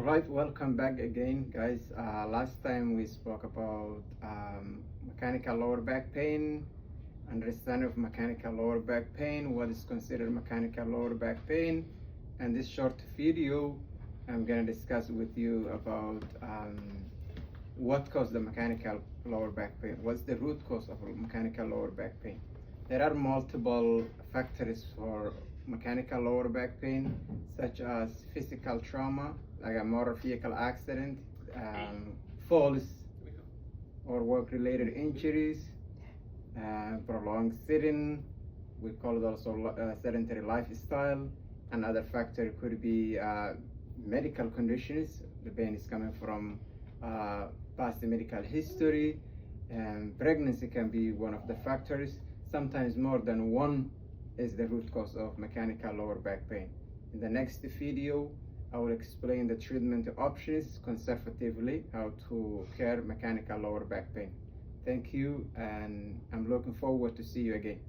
Alright, welcome back again, guys. Last time we spoke about mechanical lower back pain, understanding of mechanical lower back pain, what is considered mechanical lower back pain. And this short video, I'm going to discuss with you about what caused the mechanical lower back pain. What's the root cause of mechanical lower back pain? There are multiple factors for mechanical lower back pain, such as physical trauma, like a motor vehicle accident, falls, or work-related injuries, prolonged sitting. We call it also sedentary lifestyle. Another factor could be medical conditions. The pain is coming from past medical history, and pregnancy can be one of the factors. Sometimes more than one is the root cause of mechanical lower back pain. In the next video, I will explain the treatment options conservatively, how to cure mechanical lower back pain. Thank you, and I'm looking forward to see you again.